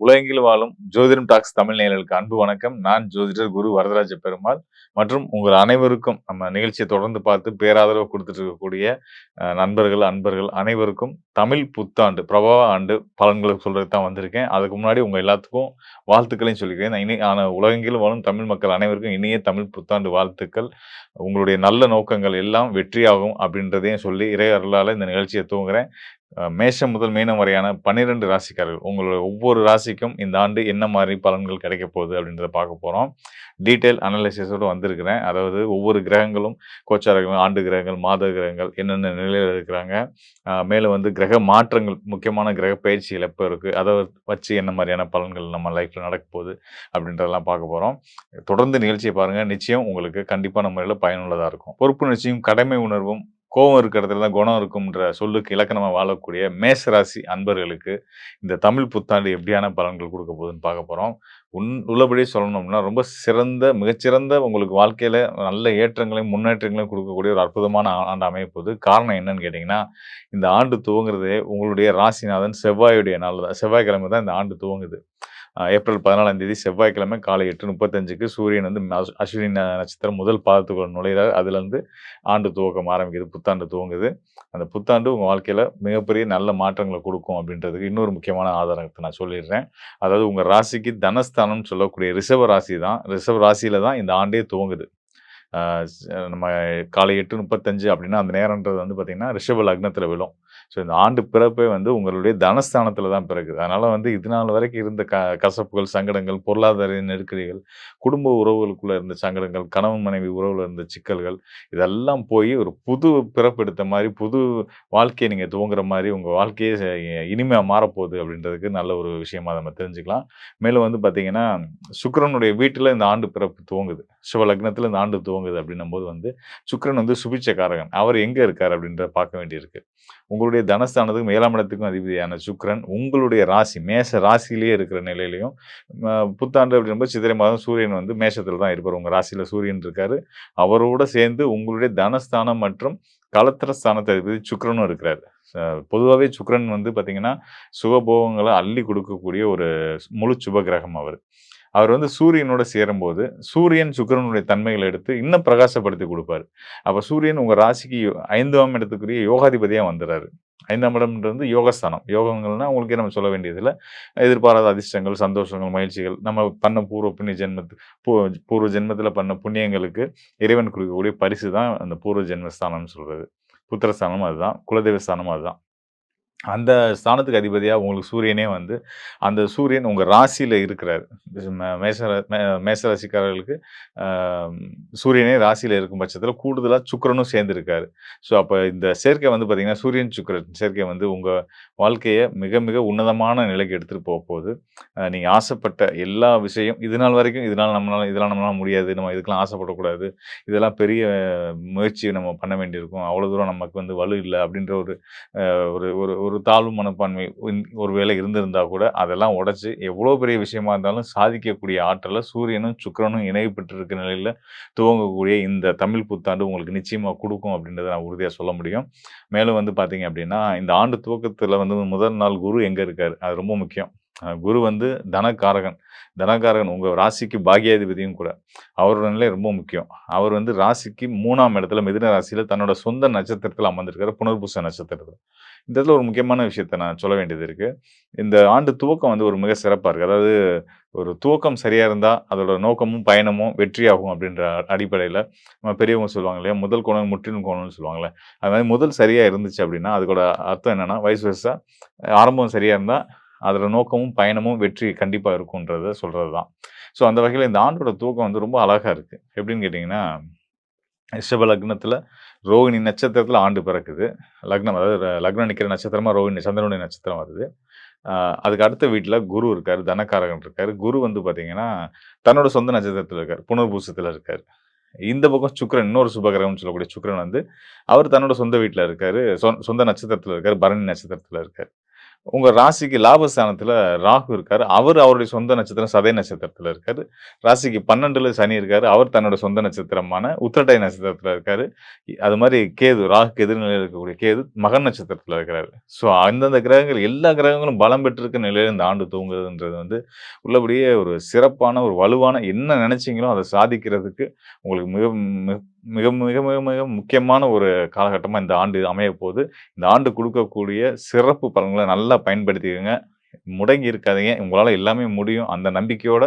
உலகெங்கிலும் வாழும் ஜோதிடம் டாக்ஸ் தமிழ் நேயர்களுக்கு அன்பு வணக்கம். நான் ஜோதிடர் குரு வரதராஜ பெருமாள் மற்றும் உங்கள் அனைவருக்கும் நம்ம நிகழ்ச்சியை தொடர்ந்து பார்த்து பேராதரவு கொடுத்துட்டு இருக்கக்கூடிய நண்பர்கள், அன்பர்கள் அனைவருக்கும் தமிழ் புத்தாண்டு, பிரபவ ஆண்டு பலன்களை சொல்றதுக்கு தான் வந்திருக்கேன். அதுக்கு முன்னாடி உங்க எல்லாத்துக்கும் வாழ்த்துக்களையும் சொல்லிக்கிறேன். உலகெங்கிலும் வாழும் தமிழ் மக்கள் அனைவருக்கும் இனிய தமிழ் புத்தாண்டு வாழ்த்துக்கள். உங்களுடைய நல்ல நோக்கங்கள் எல்லாம் வெற்றியாகும் அப்படின்றதையும் சொல்லி இறை அருளால இந்த நிகழ்ச்சியை துவங்குறேன். மேஷம் முதல் மீனம் வரையான 12 ராசிக்காரர்கள் உங்களோட ஒவ்வொரு ராசிக்கும் இந்த ஆண்டு என்ன மாதிரி பலன்கள் கிடைக்க போகுது அப்படின்றத பார்க்க போகிறோம். டீட்டெயில் அனலைசிஸோடு வந்திருக்கிறேன். அதாவது ஒவ்வொரு கிரகங்களும் கோச்சார கிரகங்கள், ஆண்டு கிரகங்கள், மாத கிரகங்கள் என்னென்ன நிலையில் இருக்கிறாங்க, மேலும் வந்து கிரக மாற்றங்கள், முக்கியமான கிரக பயிற்சிகள் எப்போ இருக்குது, அதை வச்சு என்ன மாதிரியான பலன்கள் நம்ம லைஃப்பில் நடக்க போகுது அப்படின்றதெல்லாம் பார்க்க போகிறோம். தொடர்ந்து நிகழ்ச்சியை பாருங்கள். நிச்சயம் உங்களுக்கு கண்டிப்பான முறையில் பயனுள்ளதாக இருக்கும். பொறுப்பு நிச்சயம், கடமை உணர்வும், கோவம் இருக்கிற இடத்துல தான் குணம் இருக்கும்ன்ற சொல்லுக்கு இலக்கணமா வாழக்கூடிய மேஷராசி அன்பர்களுக்கு இந்த தமிழ் புத்தாண்டு எப்படியான பலன்கள் கொடுக்க போகுதுன்னு பார்க்க போகிறோம். உள்ளபடியே சொல்லணும்னா ரொம்ப சிறந்த, மிகச்சிறந்த உங்களுக்கு வாழ்க்கையில் நல்ல ஏற்றங்களையும் முன்னேற்றங்களையும் கொடுக்கக்கூடிய ஒரு அற்புதமான ஆண்டு அமையப்போகுது. காரணம் என்னன்னு கேட்டிங்கன்னா, இந்த ஆண்டு துவங்குறதே உங்களுடைய ராசிநாதன் செவ்வாயுடைய நாள் தான். செவ்வாய்க்கிழமை தான் இந்த ஆண்டு துவங்குது. ஏப்ரல் 14ஆம் தேதி செவ்வாய்க்கிழமை காலை 8:35க்கு சூரியன் வந்து அஸ்வினி நட்சத்திரம் முதல் பாதத்துக்குள்ள நுழைகிறார். அதுலேருந்து ஆண்டு துவக்கம் ஆரம்பிக்குது, புத்தாண்டு துவங்குது. அந்த புத்தாண்டு உங்கள் வாழ்க்கையில் மிகப்பெரிய நல்ல மாற்றங்களை கொடுக்கும் அப்படின்றதுக்கு இன்னொரு முக்கியமான ஆதாரத்தை நான் சொல்லிடுறேன். அதாவது உங்கள் ராசிக்கு தனஸ்தானம்னு சொல்லக்கூடிய ரிஷப ராசி தான், ரிஷப ராசியில் தான் இந்த ஆண்டே துவங்குது. நம்ம காலை 8:35 அப்படின்னா அந்த நேரன்றது வந்து பார்த்திங்கன்னா ரிஷப லக்னத்தில் விழும். ஸோ இந்த ஆண்டு பிறப்பே வந்து உங்களுடைய தனஸ்தானத்தில் தான் பிறகுது. அதனால் வந்து இது நாள் வரைக்கும் இருந்த கசப்புகள், சங்கடங்கள், பொருளாதார நெருக்கடிகள், குடும்ப உறவுகளுக்குள்ளே இருந்த சங்கடங்கள், கணவன் மனைவி உறவில் இருந்த சிக்கல்கள், இதெல்லாம் போய் ஒரு புது பிறப்பெடுத்த மாதிரி, புது வாழ்க்கையை நீங்கள் துவங்குற மாதிரி உங்கள் வாழ்க்கையே இனிமையாக மாறப்போகுது அப்படின்றதுக்கு நல்ல ஒரு விஷயமாக நம்ம தெரிஞ்சுக்கலாம். மேலும் வந்து பார்த்திங்கன்னா சுக்கிரனுடைய வீட்டில் இந்த ஆண்டு பிறப்பு துவங்குது. ரிஷப லக்னத்தில் இந்த ஆண்டு துவங்குது அப்படின்னும் போது வந்து சுக்கிரன் வந்து சுபிட்சக்காரகன். அவர் எங்கே இருக்கார் அப்படின்றத பார்க்க வேண்டியிருக்கு. உங்களுடைய தனஸ்தானத்துக்கும் 7ஆம் இடத்துக்கும் அதிபதியான சுக்கிரன் உங்களுடைய ராசி மேஷ ராசியிலேயே இருக்கிற நிலையிலையும், புத்தாண்டு அப்படின்போது சித்திரை மாதம் சூரியன் வந்து மேஷத்தில் தான் இருப்பார். உங்கள் ராசியில் சூரியன் இருக்கார். அவரோட சேர்ந்து உங்களுடைய தனஸ்தானம் மற்றும் கலத்திரஸ்தானத்தை அதிபதி சுக்கிரனும் இருக்கிறார். பொதுவாகவே சுக்கிரன் வந்து பார்த்திங்கன்னா சுகபோகங்களை அள்ளி கொடுக்கக்கூடிய ஒரு முழு சுப கிரகம் அவர். அவர் வந்து சூரியனோட சேரும்போது சூரியன் சுக்கிரனுடைய தன்மைகளை எடுத்து இன்னும் பிரகாசப்படுத்தி கொடுப்பாரு. அப்போ சூரியன் உங்கள் ராசிக்கு 5ஆம் இடத்துக்குரிய யோகாதிபதியாக வந்துடுறாரு. 5ஆம் இடம்ன்றது யோகஸ்தானம். யோகங்கள்னா உங்களுக்கு நம்ம சொல்ல வேண்டியதில்லை. எதிர்பாராத அதிர்ஷ்டங்கள், சந்தோஷங்கள், மகிழ்ச்சிகள், நம்ம பண்ண பூர்வ புண்ணிய பூர்வ ஜென்மத்தில் பண்ண புண்ணியங்களுக்கு இறைவன் கொடுக்கக்கூடிய பரிசு தான் அந்த பூர்வ ஜென்மஸ்தானம்னு சொல்கிறது. புத்திரஸ்தானமும் அதுதான், குலதெய்வ ஸ்தானமும் அதுதான். அந்த ஸ்தானத்துக்கு அதிபதியாக உங்களுக்கு சூரியனே வந்து அந்த சூரியன் உங்கள் ராசியில் இருக்கிறார். மேசராசிக்காரர்களுக்கு சூரியனே ராசியில் இருக்கும் பட்சத்தில் கூடுதலாக சுக்கிரனும் சேர்ந்துருக்காரு. ஸோ அப்போ இந்த சேர்க்கை வந்து பார்த்திங்கன்னா சூரியன் சுக்கிரன் சேர்க்கை வந்து உங்கள் வாழ்க்கையை மிக மிக உன்னதமான நிலைக்கு எடுத்துகிட்டு போக போகுது. நீங்கள் ஆசைப்பட்ட எல்லா விஷயம் இது நாள் வரைக்கும் இதெல்லாம் நம்மளால முடியாது, நம்ம இதுக்கெல்லாம் ஆசைப்படக்கூடாது, இதெல்லாம் பெரிய முயற்சி நம்ம பண்ண வேண்டியிருக்கும், அவ்வளோ தூரம் நமக்கு வந்து வலு இல்லை அப்படின்ற ஒரு ஒரு ஒரு ஒரு தாழ்வு மனப்பான்மை ஒரு வேளை இருந்திருந்தா கூட அதெல்லாம் உடைச்சு எவ்வளோ பெரிய விஷயமா இருந்தாலும் சாதிக்கக்கூடிய ஆற்றலை சூரியனும் சுக்கிரனும் இணை பெற்றிருக்க நிலையில் துவங்கக்கூடிய இந்த தமிழ் புத்தாண்டு உங்களுக்கு நிச்சயமாக கொடுக்கும் அப்படின்றத நான் உறுதியாக சொல்ல முடியும். மேலும் வந்து பார்த்தீங்க அப்படின்னா இந்த ஆண்டு துவக்கத்தில் வந்து முதல் நாள் குரு எங்கே இருக்கார், அது ரொம்ப முக்கியம். குரு வந்து தனக்காரகன். தனக்காரகன் உங்கள் ராசிக்கு பாக்கியாதிபதியும் கூட. அவரோட நிலை ரொம்ப முக்கியம். அவர் வந்து ராசிக்கு 3ஆம் இடத்துல மிதுன ராசியில் தன்னோட சொந்த நட்சத்திரத்தில் அமர்ந்திருக்காரு, புனர்பூச நட்சத்திரத்தில். இந்த இடத்துல ஒரு முக்கியமான விஷயத்த நான் சொல்ல வேண்டியது இருக்குது. இந்த ஆண்டு துவக்கம் வந்து ஒரு மிக சிறப்பாக இருக்குது. அதாவது ஒரு துவக்கம் சரியாக இருந்தால் அதோட நோக்கமும் பயணமும் வெற்றியாகும் அப்படின்ற அடிப்படையில் நம்ம பெரியவங்க சொல்லுவாங்க இல்லையா, முதல் கோணம் முற்றிலும் கோணம்னு சொல்லுவாங்கள்ல, அது மாதிரி முதல் சரியாக இருந்துச்சு அப்படின்னா அதுக்கோட அர்த்தம் என்னென்னா வயசு வயசாக ஆரம்பம் சரியாக இருந்தால் அதோட நோக்கமும் பயணமும் வெற்றி கண்டிப்பாக இருக்குன்றத சொல்கிறது தான். ஸோ அந்த வகையில் இந்த ஆண்டோட துவக்கம் வந்து ரொம்ப அழகாக இருக்குது. எப்படின்னு கேட்டிங்கன்னா ரிஷப லக்னத்தில் ரோகிணி நட்சத்திரத்தில் ஆண்டு பிறக்குது. லக்னம் அதாவது லக்னம் நிற்கிற நட்சத்திரமாக ரோகிணி சந்திரனுடைய நட்சத்திரம் வருது. அதுக்கு அடுத்த வீட்டில் குரு இருக்கார், தனக்காரகன் இருக்கார். குரு வந்து பார்த்திங்கன்னா தன்னோட சொந்த நட்சத்திரத்தில் இருக்கார், புனர்பூசத்தில் இருக்கார். இந்த பக்கம் சுக்கிரன், இன்னொரு சுபகிரகம்னு சொல்லக்கூடிய சுக்கிரன் வந்து அவர் தன்னோட சொந்த வீட்டில் இருக்கார், சொந்த நட்சத்திரத்தில் இருக்கார், பரணி நட்சத்திரத்தில் இருக்கார். உங்க ராசிக்கு லாபஸ்தானத்துல ராகு இருக்காரு. அவருடைய சொந்த நட்சத்திரம் சதய நட்சத்திரத்துல இருக்காரு. ராசிக்கு 12ல சனி இருக்காரு. அவர் தன்னோட சொந்த நட்சத்திரமான உத்திரட்டாதி நட்சத்திரத்துல இருக்காரு. அது மாரி கேது, ராகுக்கு எதிர்நிலையில இருக்கக்கூடிய கேது மகன் நட்சத்திரத்துல இருக்கிறாரு. ஸோ அந்தந்த கிரகங்கள் எல்லா கிரகங்களும் பலம் பெற்றிருக்க நிலையில இந்த ஆண்டு துவங்குதுன்றது வந்து உள்ளபடியே ஒரு சிறப்பான, ஒரு வலுவான என்ன நெனைச்சீங்களோ அத சாதிக்கிறதுக்கு உங்களுக்கு மிக மிக மிக மிக மிக மிக முக்கியமான ஒரு காலகட்டமா இந்த ஆண்டு அமையப்போது. இந்த ஆண்டு குடுக்கக்கூடிய சிறப்பு பலன்கள நல்லா பயன்படுத்திக்கங்க. முடங்கி இருக்காதீங்க. உங்களால எல்லாமே முடியும். அந்த நம்பிக்கையோட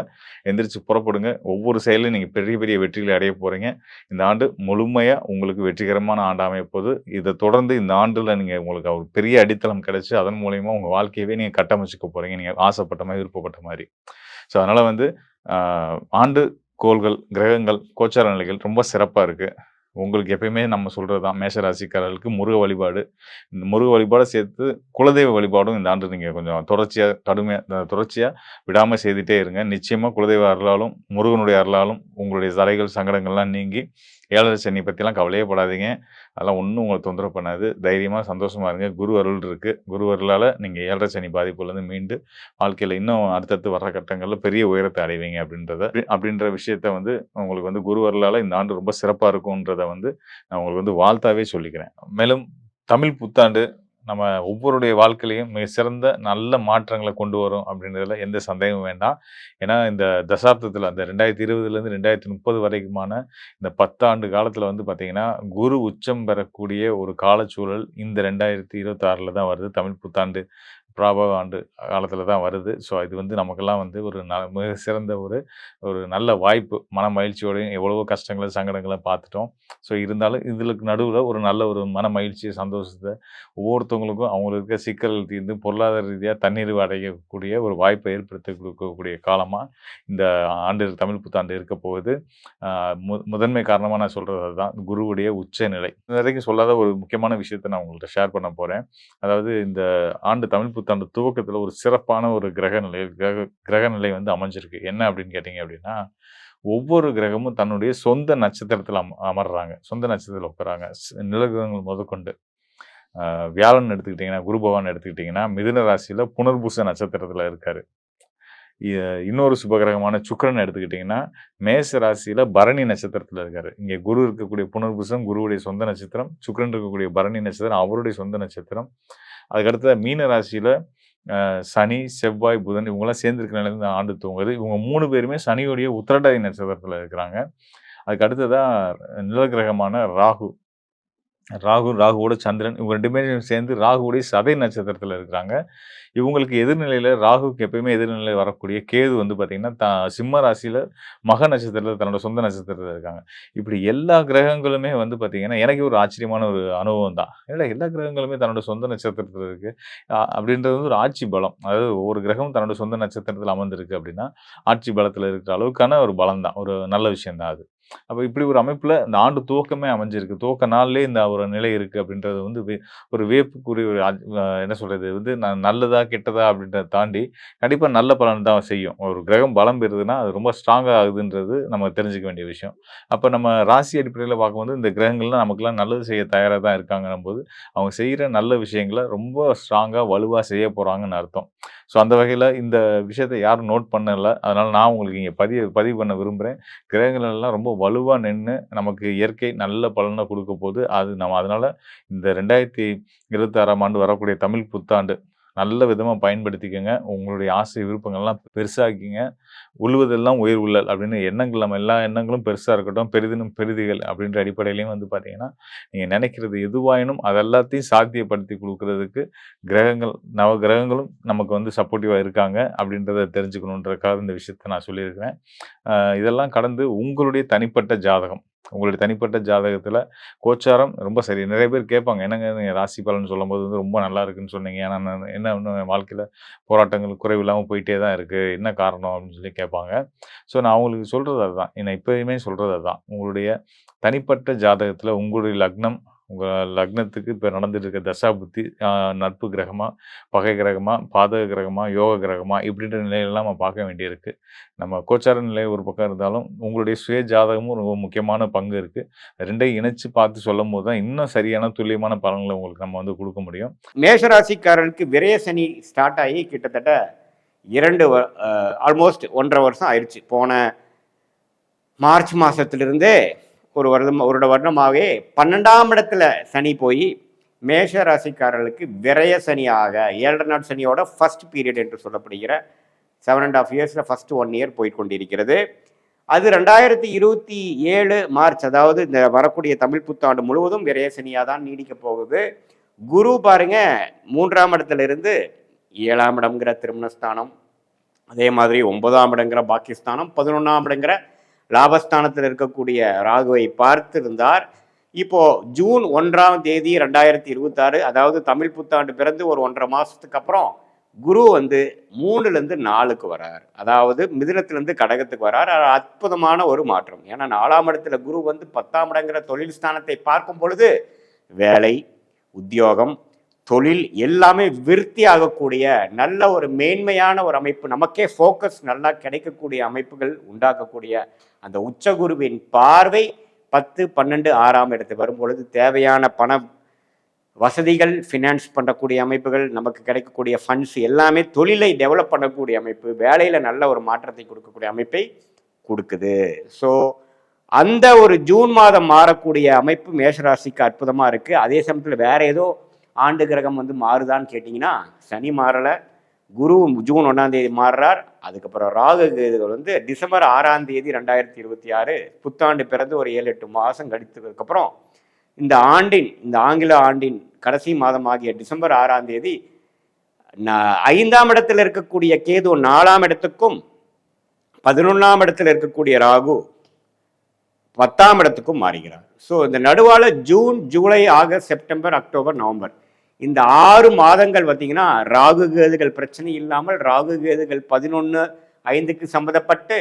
எந்திரிச்சு புறப்படுங்க. ஒவ்வொரு செயல்லயும் நீங்க பெரிய, பெரிய வெற்றிகளை அடையப் போறீங்க. இந்த ஆண்டு முழுமையா உங்களுக்கு வெற்றிகரமான ஆண்டா அமையப்போது. இத தொடர்ந்து இந்த ஆண்டுல நீங்க உங்களுக்கு ஒரு பெரிய அடித்தளம் கிடைச்சு, அதன் மூலியமா உங்க வாழ்க்கையவே நீங்க கட்டமைச்சுக்க போறீங்க. நீங்க ஆசைப்பட்ட மாரி, விருப்பப்பட்ட மாரி. ஸோ, அதனால வந்து அ ஆண்டு கோள்கள், கிரகங்கள், கோச்சார நிலைகள் ரொம்ப சிறப்பா இருக்கு. உங்களுக்கு எப்பயுமே நம்ம சொல்றது தான். மேஷ ராசிக்காரர்களுக்கு முருக வழிபாடு. இந்த முருக வழிபாட சேர்த்து குலதெய்வ வழிபாடும் இந்த ஆண்டு நீங்க கொஞ்சம் தொடர்ச்சியா, கடுமையா தொடர்ச்சியா விடாம செய்துட்டே இருங்க. நிச்சயமா குலதெய்வ அருளாலும், முருகனுடைய அருளாலும் உங்களுடைய தடைகள், சங்கடங்கள்லாம் நீங்கி 7 சனி பத்திலாம் கவலையே படாதீங்க. அதெல்லாம் ஒண்ணும் உங்கள தொந்தரவு பண்ணாது. தைரியமா, சந்தோஷமா இருங்க. குரு அருள் இருக்கு. குரு அருளால நீங்க 7 சனி பாதிப்புலருந்து மீண்டு வாழ்க்கையில இன்னும் அடுத்தடுத்து வர்ற கட்டங்கள்ல பெரிய உயரத்த அடைவீங்க அப்படின்ற விஷயத்த வந்து உங்களுக்கு வந்து குரு அருளால இந்த ஆண்டு ரொம்ப சிறப்பா இருக்கும்ன்றத வந்து நான் உங்களுக்கு வந்து வாழ்த்தாவே சொல்லிக்கிறேன். மேலும் தமிழ் புத்தாண்டு நம்ம ஒவ்வொருடைய வாழ்க்கையிலயும் மிக சிறந்த நல்ல மாற்றங்கள கொண்டு வரும் அப்படின்றதுல எந்த சந்தேகமும் வேண்டாம். ஏன்னா இந்த தசாப்தத்துல அந்த 2020லேருந்து 2030 வரைக்குமான இந்த 10 ஆண்டு காலத்துல வந்து பார்த்தீங்கன்னா, குரு உச்சம் பெறக்கூடிய ஒரு காலச்சூழல் இந்த 2026ல தான் வருது. தமிழ் புத்தாண்டு பிராபவ ஆண்டு காலத்துல தான் வருது. ஸோ இது வந்து நமக்கெல்லாம் வந்து ஒரு மிக சிறந்த ஒரு ஒரு நல்ல வாய்ப்பு. மன மகிழ்ச்சியோடையும் எவ்வளவோ கஷ்டங்கள, சங்கடங்கள பார்த்துட்டோம். ஸோ இருந்தாலும் இதுகளுக்கு நடுவுல ஒரு நல்ல ஒரு மன மகிழ்ச்சி, சந்தோஷத்த ஒவ்வொருத்தவங்களுக்கும் அவங்களுக்கு இருக்க சிக்கல்கள் தீர்ந்து பொருளாதார ரீதியா தன்னிறைவு அடையக்கூடிய ஒரு வாய்ப்பை ஏற்படுத்தி குடுக்கக்கூடிய காலமா இந்த ஆண்டு தமிழ் புத்தாண்டு இருக்க போகுது. அ முதன்மை காரணமா நான் சொல்றது அதுதான். குருவுடைய உச்சநிலை. இதுவரைக்கும் சொல்லாத ஒரு முக்கியமான விஷயத்த நான் உங்கள்ட்ட ஷேர் பண்ண போறேன். அதாவது இந்த ஆண்டு தமிழ் புத்தாண்டு துவக்கத்துல ஒரு சிறப்பான ஒரு கிரக நிலை வந்து அமைஞ்சிருக்கு. என்ன அப்படின்னு கேட்டீங்க அப்படின்னா, ஒவ்வொரு கிரகமும் தன்னுடைய சொந்த நட்சத்திரத்துல அமர்றாங்க. சொந்த நட்சத்திரத்துல உட்கார்றாங்க. நிலகிரகங்கள் முதற்கொண்டு. வியாழன் எடுத்துக்கிட்டீங்கன்னா, குரு பகவான் எடுத்துக்கிட்டீங்கன்னா, மிதுன ராசியில புனர்பூச நட்சத்திரத்துல இருக்காரு. இ இன்னொரு சுபகிரகமான சுக்கிரன் எடுத்துக்கிட்டீங்கன்னா, மேஷ ராசியில பரணி நட்சத்திரத்துல இருக்காரு. இங்க குரு இருக்கக்கூடிய புனர்பூசம் குருவுடைய சொந்த நட்சத்திரம். சுக்கிரன் இருக்கக்கூடிய பரணி நட்சத்திரம் அவருடைய சொந்த நட்சத்திரம். அதுக்கு அடுத்ததா மீன ராசியில சனி, செவ்வாய், புதன் இவங்கலாம் சேர்ந்திருக்கிற நிலையில இந்த ஆண்டு துவங்குது. இவங்க 3 பேருமே சனியுடைய உத்திரட்டாதி நட்சத்திரத்துல இருக்கிறாங்க. அதுக்கு அடுத்ததா நிழல் கிரகமான ராகு. ராகுவோட சந்திரன் இவங்க 2 பேரும் சேர்ந்து ராகுவுடைய சதய நட்சத்திரத்துல இருக்கிறாங்க. இவங்களுக்கு எதிர்நிலையில ராகுவுக்கு எப்பயுமே எதிர்நிலை வரக்கூடிய கேது வந்து பார்த்தீங்கன்னா, சிம்ம ராசியில மக நட்சத்திரத்தில தன்னோட சொந்த நட்சத்திரத்தில இருக்காங்க. இப்படி எல்லா கிரகங்களுமே வந்து பார்த்தீங்கன்னா, எனக்கே ஒரு ஆச்சரியமான ஒரு அனுபவம் தான். என்னடா எல்லா கிரகங்களுமே தன்னோட சொந்த நட்சத்திரத்தில இருக்கு. அப்படின்றது வந்து ஒரு ஆட்சி பலம். அதாவது ஒவ்வொரு கிரகமும் தன்னோட சொந்த நட்சத்திரத்தில அமர்ந்திருக்கு அப்படின்னா, ஆட்சி பலத்தில இருக்கிற அளவுக்கான ஒரு பலம் தான். ஒரு நல்ல விஷயம் தான் அது. அப்ப இப்படி ஒரு அமைப்புல இந்த ஆண்டு துவக்கமே அமைஞ்சிருக்கு. துவக்க நாள்லயே இந்த ஒரு நிலை இருக்கு அப்படின்றது வந்து ஒரு வியப்புக்குரிய ஒரு என்ன சொல்றது வந்து நல்லதா, கெட்டதா அப்படின்றத தாண்டி கண்டிப்பா நல்ல பலன் தான் செய்யும். ஒரு கிரகம் பலம் பெறுதுன்னா, அது ரொம்ப ஸ்ட்ராங்கா ஆகுதுன்றது நம்ம தெரிஞ்சுக்க வேண்டிய விஷயம். அப்ப நம்ம ராசி அடிப்படையில பார்க்கும்போது இந்த கிரகங்கள்லாம் நமக்கெல்லாம் நல்லது செய்ய தயாரா தான் இருக்காங்கன்னும்போது, அவங்க செய்ற நல்ல விஷயங்கள ரொம்ப ஸ்ட்ராங்கா, வலுவா செய்ய போறாங்கன்னு அர்த்தம். ஸோ அந்த வகையில இந்த விஷயத்த யாரும் நோட் பண்ணல. அதனால நான் உங்களுக்கு இங்க பதிவு பண்ண விரும்புறேன். கிரகங்கள் எல்லாம் ரொம்ப வலுவா நின்னு, நமக்கு இயற்கை நல்ல பலன குடுக்கப்போது. அது நம்ம அதனால இந்த 2026ஆம் ஆண்டு வரக்கூடிய தமிழ் புத்தாண்டு நல்ல விதமா பயன்படுத்திக்கங்க. உங்களுடைய ஆசை விருப்பங்கள்லாம் பெருசாக்கிங்க. "உழுவதெல்லாம் உயிர் உள்ளல்" அப்படின்னு எண்ணங்கள் நம்ம எல்லா எண்ணங்களும் பெருசா இருக்கட்டும். பெரிதினும் பெரிதுகள் அப்படின்ற அடிப்படையிலயும் வந்து பார்த்தீங்கன்னா, நீங்க நெனைக்கிறது எதுவாயினும் அது எல்லாத்தையும் சாத்தியப்படுத்தி குடுக்குறதுக்கு கிரகங்கள் நவ கிரகங்களும் நமக்கு வந்து சப்போர்ட்டிவா இருக்காங்க அப்படின்றத தெரிஞ்சுக்கணுன்றதுக்காக இந்த விஷயத்த நான் சொல்லியிருக்கிறேன். இதெல்லாம் கடந்து உங்களுடைய தனிப்பட்ட ஜாதகம். உங்களுடைய தனிப்பட்ட ஜாதகத்தில கோச்சாரம் ரொம்ப சரி. நெறைய பேர் கேட்பாங்க. "என்னங்க நீங்க ராசி பலன் சொல்லும்போது வந்து ரொம்ப நல்லா இருக்குன்னு சொன்னீங்க. ஆனா நான் என்ன இன்னும் என் வாழ்க்கையில போராட்டங்கள் குறைவில்லாம போயிட்டே தான் இருக்கு. என்ன காரணம்?" அப்படின்னு சொல்லி கேட்பாங்க. ஸோ நான் அவங்களுக்கு சொல்றது அதுதான். நான் எப்பயுமே சொல்றது அதுதான். உங்களுடைய தனிப்பட்ட ஜாதகத்தில உங்களுடைய லக்னம், உங்கள் லக்னத்துக்கு இப்போ நடந்துட்டு இருக்க தசாபுத்தி நட்பு கிரகமா, பகை கிரகமா, பாதக கிரகமா, யோக கிரகமா இப்படின்ற நிலையெல்லாம் நம்ம பார்க்க வேண்டியிருக்கு. நம்ம கோச்சார நிலை ஒரு பக்கம் இருந்தாலும், உங்களுடைய சுய ஜாதகமும் ரொம்ப முக்கியமான பங்கு இருக்கு. 2யும் இணைச்சு பார்த்து சொல்லும்போது தான் இன்னும் சரியான துல்லியமான பலன்கள உங்களுக்கு நம்ம வந்து குடுக்க முடியும். மேஷராசிக்காரர்களுக்கு விரய சனி ஸ்டார்ட் ஆகி கிட்டத்தட்ட 2 ஆல்மோஸ்ட் 1.5 வருஷம் ஆயிடுச்சு. போன மார்ச் மாதத்திலிருந்தே ஒரு வருடமாகவே 12ஆம் இடத்துல சனி போய் மேஷ ராசிக்காரர்களுக்கு விரய சனியாக 7.5 நாள் சனியோட ஃபர்ஸ்ட் பீரியட் என்று சொல்லப்படுகிற 7.5 இயர்ஸில் ஃபர்ஸ்ட் 1 இயர் போய் கொண்டிருக்கிறது. அது 2027 மார்ச், அதாவது இந்த வரக்கூடிய தமிழ் புத்தாண்டு முழுவதும் விரய சனியாக தான் நீடிக்க போகுது. குரு பாருங்க 3ஆம் இடத்துல இருந்து 7ஆம் இடம்ங்கிற திருமணஸ்தானம், அதே மாதிரி 9ஆம் இடங்கிற பாக்கியஸ்தானம், 11ஆம் இடங்கிற லாபஸ்தானத்தில் இருக்கக்கூடிய ராகுவை பார்த்திருந்தார். இப்போ ஜூன் 1ஆம் தேதி 2026, அதாவது தமிழ் புத்தாண்டு பிறந்து ஒரு 1.5 மாசத்துக்கு அப்புறம் குரு வந்து 3லேருந்து 4க்கு வரார். அதாவது மிதுனத்திலிருந்து கடகத்துக்கு வரார். அற்புதமான ஒரு மாற்றம். ஏன்னா 4ஆம் இடத்துல குரு வந்து 10ஆம் இடங்கிற தொழில் ஸ்தானத்தை பார்க்கும் பொழுது வேலை, உத்தியோகம், தொழில் எல்லாமே விருத்தி ஆகக்கூடிய நல்ல ஒரு மேன்மையான ஒரு அமைப்பு, நமக்கே ஃபோக்கஸ் நல்லா கிடைக்கக்கூடிய அமைப்புகள் உண்டாக்கக்கூடிய அந்த உச்சகுருவின் பார்வை 10, 12, 6ஆம் இடத்துக்கு வரும்பொழுது தேவையான பண வசதிகள், ஃபினான்ஸ் பண்ணக்கூடிய அமைப்புகள், நமக்கு கிடைக்கக்கூடிய ஃபண்ட்ஸ் எல்லாமே தொழிலை டெவலப் பண்ணக்கூடிய அமைப்பு, வேலையில் நல்ல ஒரு மாற்றத்தை கொடுக்கக்கூடிய அமைப்பை கொடுக்குது. ஸோ அந்த ஒரு ஜூன் மாதம் மாறக்கூடிய அமைப்பு மேஷராசிக்கு அற்புதமாக இருக்குது. அதே சமயத்தில் வேற ஏதோ ஆண்டு கிரகம் வந்து மாறுதான்னு கேட்டிங்கன்னா, சனி மாறலை, குரு ஜூன் 1ஆம் தேதி மாறுறார். அதுக்கப்புறம் ராகு கேதுகள் வந்து டிசம்பர் 6ஆம் தேதி 2026 புத்தாண்டு பிறந்து ஒரு 7-8 மாதம் கழித்ததுக்கப்புறம் இந்த ஆங்கில ஆண்டின் கடைசி மாதம் ஆகிய டிசம்பர் 6ஆம் தேதி 5ஆம் இடத்தில் இருக்கக்கூடிய கேது 4ஆம் இடத்துக்கும் 11ஆம் இடத்தில் இருக்கக்கூடிய ராகு 10ஆம் இடத்துக்கும் மாறுகிறார். ஸோ இந்த நடுவால June, July, August, September, October, November இந்த 6 மாதங்கள் பார்த்தீங்கன்னா ராகு கேதுகள் பிரச்சனை இல்லாமல், ராகு கேதுகள் 11/5க்கு சம்மந்தப்பட்டு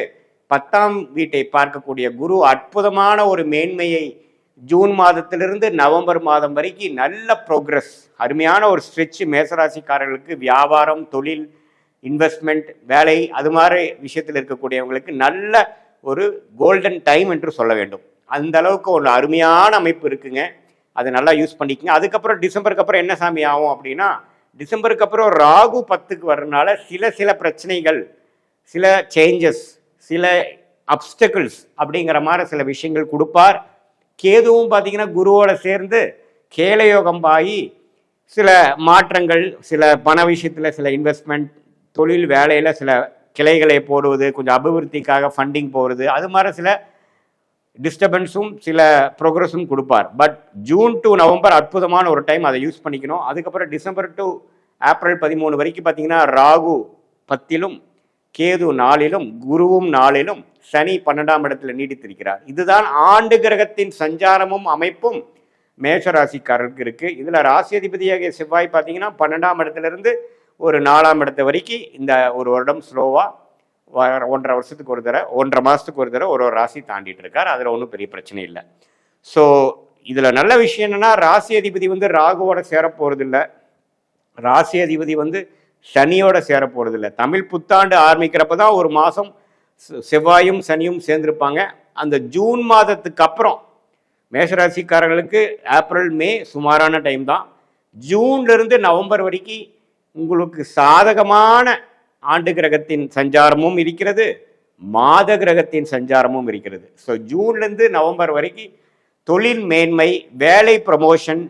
10ஆம் வீட்டை பார்க்கக்கூடிய குரு அற்புதமான ஒரு மேன்மையை ஜூன் மாதத்திலிருந்து நவம்பர் மாதம் வரைக்கும் நல்ல ப்ரோக்ரஸ், அருமையான ஒரு ஸ்ட்ரெச் மேசராசிக்காரர்களுக்கு வியாபாரம், தொழில், இன்வெஸ்ட்மெண்ட், வேலை அது மாதிரி விஷயத்தில் இருக்கக்கூடியவங்களுக்கு நல்ல ஒரு கோல்டன் டைம் என்று சொல்ல வேண்டும். அந்த அளவுக்கு ஒரு அருமையான அமைப்பு இருக்குங்க. அதை நல்லா யூஸ் பண்ணிக்கங்க. அதுக்கப்புறம் டிசம்பருக்கு அப்புறம் என்ன சாமி ஆகும் அப்படின்னா, டிசம்பருக்கு அப்புறம் ராகு 10க்கு வர்றதுனால சில பிரச்சனைகள், சில சேஞ்சஸ், சில அப்டக்கிள்ஸ் அப்படிங்கிற மாதிரி சில விஷயங்கள் கொடுப்பார். கேதுவும் பார்த்தீங்கன்னா குருவோட சேர்ந்து கேலயோகம் ஆகி சில மாற்றங்கள், சில பண விஷயத்தில் சில இன்வெஸ்ட்மெண்ட், தொழில் வேலையில் சில கிளைகளை போடுவது, கொஞ்சம் அபிவிருத்திக்காக ஃபண்டிங் போகிறது, அது மாதிரி சில டிஸ்டர்பன்ஸும் சில ப்ரோக்ரஸும் கொடுப்பார். பட் ஜூன் டு நவம்பர் அற்புதமான ஒரு டைம், அதை யூஸ் பண்ணிக்கணும். அதுக்கப்புறம் டிசம்பர் டு ஏப்ரல் 13 வரைக்கும் பார்த்தீங்கன்னா ராகு 10லும், கேது 4லும், குருவும் 4லும், சனி 12ஆம் இடத்துல நீடித்திருக்கிறார். இதுதான் ஆண்டு கிரகத்தின் சஞ்சாரமும் அமைப்பும் மேஷராசிக்காரருக்கு இருக்கு. இதுல ராசி அதிபதியாக செவ்வாய் பார்த்தீங்கன்னா 12ஆம் இடத்துல இருந்து ஒரு 4ஆம் இடத்து வரைக்கும் இந்த ஒரு வருடம் ஸ்லோவா 1.5 வருஷத்துக்கு ஒரு தடவை, 1.5 மாதத்துக்கு ஒரு தடவை ஒரு ராசி தாண்டிட்டு இருக்கார். அதில் ஒன்றும் பெரிய பிரச்சனை இல்லை. ஸோ இதில் நல்ல விஷயம் என்னன்னா, ராசி அதிபதி வந்து ராகுவோட சேரப்போகிறது இல்லை, ராசி அதிபதி வந்து சனியோட சேரப்போகிறது இல்லை. தமிழ் புத்தாண்டு ஆரம்பிக்கிறப்ப தான் ஒரு மாதம் செவ்வாயும் சனியும் சேர்ந்திருப்பாங்க. அந்த ஜூன் மாதத்துக்கு அப்புறம் மேஷராசிக்காரர்களுக்கு ஏப்ரல், மே சுமாரான டைம் தான். ஜூன்லேருந்து நவம்பர் வரைக்கும் உங்களுக்கு சாதகமான ஆண்டு கிரகத்தின் சஞ்சாரமும் இருக்கிறது, மாத கிரகத்தின் சஞ்சாரமும் இருக்கிறது. ஸோ ஜூன்லேருந்து நவம்பர் வரைக்கும் தொழில் மேன்மை, வேலை ப்ரமோஷன்,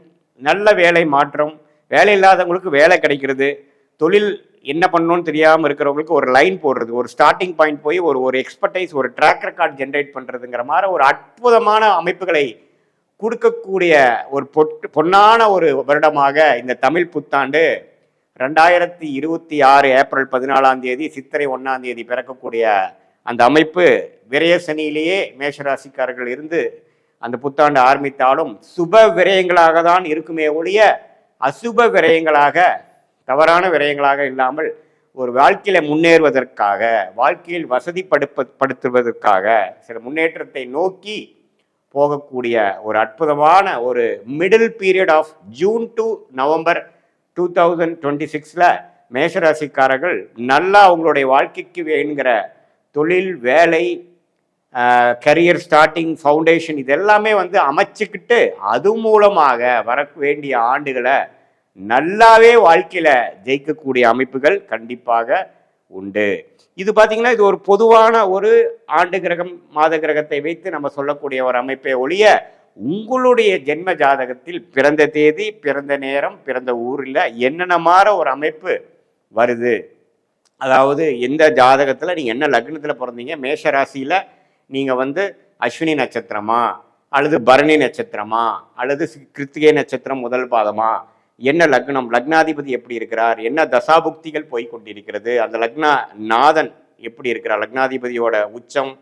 நல்ல வேலை மாற்றம், வேலை இல்லாதவங்களுக்கு வேலை கிடைக்கிறது, தொழில் என்ன பண்ணணும்னு தெரியாமல் இருக்கிறவங்களுக்கு ஒரு லைன் போடுறது, ஒரு ஸ்டார்டிங் பாயிண்ட் போய் ஒரு எக்ஸ்பர்டைஸ், ஒரு ட்ராக் ரெக்கார்ட் ஜென்ரேட் பண்ணுறதுங்கிற மாதிரி ஒரு அற்புதமான அமைப்புகளை கொடுக்கக்கூடிய ஒரு பொன்னான ஒரு வருடமாக இந்த தமிழ் புத்தாண்டு 2026 ஏப்ரல் 14ஆம் தேதி, சித்திரை 1ஆம் தேதி பிறக்கக்கூடிய அந்த அமைப்பு விரய சனியிலேயே மேஷராசிக்காரர்கள் இருந்து அந்த புத்தாண்டு ஆரம்பித்தாலும் சுப விரயங்களாக தான் இருக்குமே ஒழிய அசுப விரயங்களாக, தவறான விரயங்களாக இல்லாமல் ஒரு வாழ்க்கையில முன்னேறுவதற்காக, வாழ்க்கையில் வசதிப்படுத்துவதற்காக, சில முன்னேற்றத்தை நோக்கி போகக்கூடிய ஒரு அற்புதமான ஒரு middle period of June to November 2026 மேஷராசிக்காரர்கள் நல்லா அவங்களுடைய வாழ்க்கைக்கு வேணுங்கிற தொழில், வேலை, கரியர் ஸ்டார்டிங், ஃபவுண்டேஷன் இது எல்லாமே வந்து அமைச்சுக்கிட்டு அது மூலமாக வர வேண்டிய ஆண்டுகளை நல்லாவே வாழ்க்கையில் ஜெயிக்கக்கூடிய அமைப்புகள் கண்டிப்பாக உண்டு. இது பார்த்தீங்கன்னா இது ஒரு பொதுவான ஒரு ஆண்டு கிரகம், மாத கிரகத்தை வைத்து நம்ம சொல்லக்கூடிய ஒரு அமைப்பை ஒழிய, உங்களுடைய ஜென்ம ஜாதகத்தில் பிறந்த தேதி, பிறந்த நேரம், பிறந்த ஊரில் என்னென்ன மாற ஒரு அமைப்பு வருது, அதாவது எந்த ஜாதகத்தில் நீங்கள் என்ன லக்னத்தில் பிறந்தீங்க, மேஷ ராசியில் நீங்கள் வந்து அஸ்வினி நட்சத்திரமா அல்லது பரணி நட்சத்திரமா அல்லது கிருத்திகை நட்சத்திரம் முதல் பாதமா, என்ன லக்னம், லக்னாதிபதி எப்படி இருக்கிறார், என்ன தசாபுக்திகள் போய் கொண்டிருக்கிறது, அந்த லக்னா நாதன் எப்படி இருக்கிறார், லக்னாதிபதியோட உச்சம்,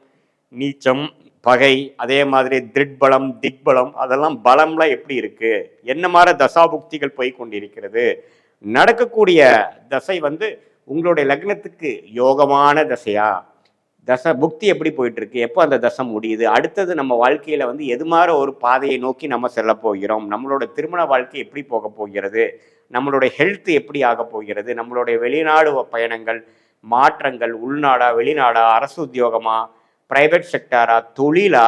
நீச்சம், பகை, அதே மாதிரி திருட்பலம், திக்பலம், அதெல்லாம் பலம்லாம் எப்படி இருக்கு, என்ன மாதிரி தசாபுக்திகள் போய் கொண்டிருக்கிறது, நடக்கக்கூடிய தசை வந்து உங்களுடைய லக்னத்துக்கு யோகமான தசையா, தசை புக்தி எப்படி போயிட்டு இருக்கு, எப்போ அந்த தசை முடியுது, அடுத்தது நம்ம வாழ்க்கையில வந்து எது மாதிரி ஒரு பாதையை நோக்கி நம்ம செல்ல போகிறோம், நம்மளோட திருமண வாழ்க்கை எப்படி போக போகிறது, நம்மளுடைய ஹெல்த் எப்படி ஆக போகிறது, நம்மளுடைய வெளிநாடு பயணங்கள், மாற்றங்கள், உள்நாடா வெளிநாடா, அரசு உத்தியோகமா, பிரைவேட் செக்டாரா, தொழிலா,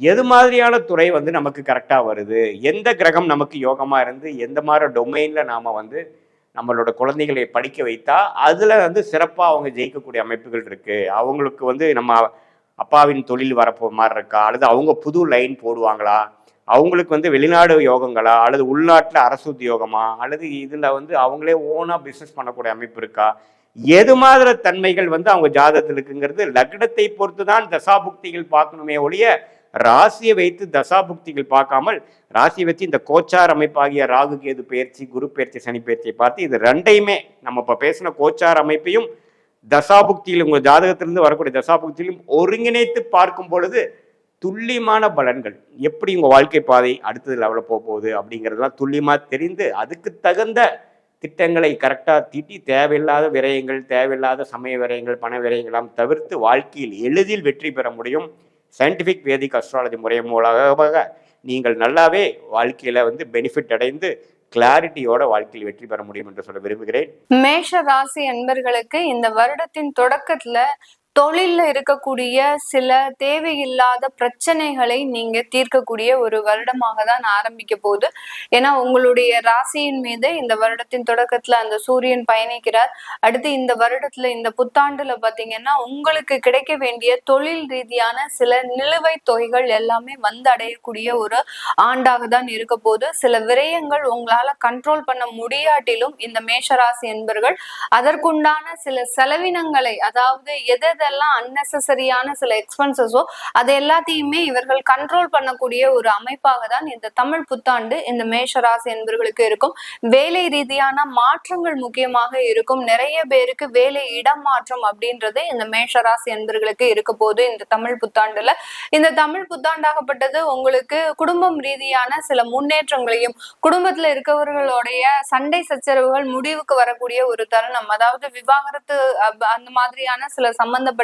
எது மாதிரியான துறை வந்து நமக்கு கரெக்டாக வருது, எந்த கிரகம் நமக்கு யோகமாக இருந்து எந்த மாதிரி டொமைனில் நாம் வந்து நம்மளோட குழந்தைகளை படிக்க வைத்தா அதில் வந்து சிறப்பாக அவங்க ஜெயிக்கக்கூடிய அமைப்புகள் இருக்குது, அவங்களுக்கு வந்து நம்ம அப்பாவின் தொழில் வரப்போ மாதிரி இருக்கா, அல்லது அவங்க புது லைன் போடுவாங்களா, அவங்களுக்கு வந்து வெளிநாடு யோகங்களா, அல்லது உள்நாட்டில் அரசு உத்தியோகமா, அல்லது இதில் வந்து அவங்களே ஓனாக பிஸ்னஸ் பண்ணக்கூடிய அமைப்பு இருக்கா, எது மாதிரி தன்மைகள் வந்து அவங்க ஜாதகத்தில் இருக்குங்கிறது லக்னத்தை பொறுத்து தான் தசாபுக்திகள் பார்க்கணுமே ஒழிய ராசியை வைத்து தசாபுக்திகள் பார்க்காமல், ராசியை வச்சு இந்த கோச்சார் அமைப்பாகிய ராகு கேது பயிற்சி, குரு பயிற்சி, சனி பயிற்சியை பார்த்து இது ரெண்டையுமே நம்ம இப்போ பேசின கோச்சார் அமைப்பையும் தசாபுக்தியில் உங்கள் ஜாதகத்திலிருந்து வரக்கூடிய தசாபுக்தியிலும் ஒருங்கிணைத்து பார்க்கும் பொழுது துல்லியமான பலன்கள், எப்படி உங்கள் வாழ்க்கை பாதை அடுத்தது லெவலில் போக போகுது அப்படிங்கிறதுலாம் துல்லியமாக தெரிந்து அதுக்கு தகுந்த திட்டங்களை கரெக்டாக தீட்டி தேவையில்லாத விரயங்கள், தேவையில்லாத சமய விரயங்கள், பண விரயங்களாம் தவிர்த்து வாழ்க்கையில் எளிதில் வெற்றி பெற முடியும். சயின்டிஃபிக் வேதிக் அஸ்ட்ராலஜி முறை மூலமாக நீங்கள் நல்லாவே வாழ்க்கையில வந்து பெனிஃபிட் அடைந்து கிளாரிட்டியோட வாழ்க்கையில் வெற்றி பெற முடியும் என்று சொல்ல விரும்புகிறேன். மேஷ ராசி அன்பர்களுக்கு இந்த வருடத்தின் தொடக்கத்துல தொழில்ல இருக்கக்கூடிய சில தேவையில்லாத பிரச்சனைகளை நீங்க தீர்க்கக்கூடிய ஒரு வருடமாக தான் ஆரம்பிக்க போகுது. ஏன்னா உங்களுடைய ராசியின் மீது இந்த வருடத்தின் தொடக்கத்துல அந்த சூரியன் பயணிக்கிறார். அடுத்து இந்த வருடத்துல இந்த புத்தாண்டுல பாத்தீங்கன்னா உங்களுக்கு கிடைக்க வேண்டிய தொழில் ரீதியான சில நிலுவைத் தொகைகள் எல்லாமே வந்து அடையக்கூடிய ஒரு ஆண்டாக தான் இருக்க போது. சில விரயங்கள் உங்களால கண்ட்ரோல் பண்ண முடியாட்டிலும் இந்த மேஷராசி என்பர்கள் அதற்குண்டான சில செலவினங்களை, அதாவது எதெல்லாம் அன்னெசரியான சில எக்ஸ்பென்சஸோ அது எல்லாத்தையுமே இவர்கள் கண்ட்ரோல் பண்ணக்கூடிய ஒரு அமைப்பாக தான் இந்த தமிழ் புத்தாண்டு இந்த மேஷராசி என்பவர்களுக்கு இருக்கும். வேலை ரீதியான மாற்றங்கள் முக்கியமாக இருக்கும். நிறைய பேருக்கு வேலை இடமாற்றம் அப்படின்றது இந்த மேஷராசி என்பவர்களுக்கு இருக்க போது இந்த தமிழ் புத்தாண்டுல. இந்த தமிழ் புத்தாண்டாகப்பட்டது உங்களுக்கு குடும்பம் ரீதியான சில முன்னேற்றங்களையும், குடும்பத்துல இருக்கவர்களுடைய சண்டை சச்சரவுகள் முடிவுக்கு வரக்கூடிய ஒரு தருணம், அதாவது விவாகரத்து அந்த மாதிரியான சில சம்பந்தப்பட்ட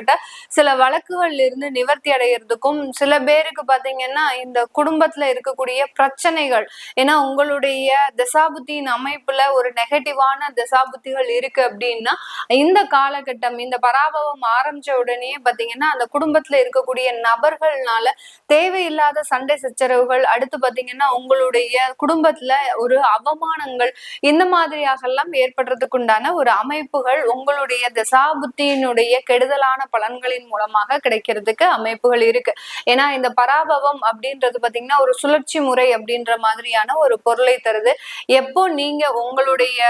சில வழக்குகள்ல இருந்து நிவர்த்தி அடைகிறதுக்கும், சில பேருக்கு பாத்தீங்கன்னா இந்த குடும்பத்துல இருக்கக்கூடிய பிரச்சனைகள், ஏன்னா உங்களுடைய தசாபுத்தியின் அமைப்புல ஒரு நெகட்டிவான தசாபுத்திகள் இருக்கு அப்படின்னா இந்த காலகட்டம், இந்த பராபவம் ஆரம்பிச்ச உடனே பாத்தீங்கன்னா அந்த குடும்பத்துல இருக்கக்கூடிய நபர்கள்னால தேவையில்லாத சண்டை சச்சரவுகள், அடுத்து பாத்தீங்கன்னா உங்களுடைய குடும்பத்துல ஒரு அவமானங்கள், இந்த மாதிரியாக எல்லாம் ஏற்படுறதுக்கு உண்டான ஒரு அமைப்புகள் உங்களுடைய தசாபுத்தியினுடைய கெடுதலான பலன்களின் மூலமாக கிடைக்கிறதுக்கு அமைப்புகள் இருக்கு. ஏன்னா இந்த பராபவம் அப்படின்றது பாத்தீங்கன்னா ஒரு சுழற்சி முறை அப்படின்ற மாதிரியான ஒரு பொருளை தருது. எப்போ நீங்க உங்களுடைய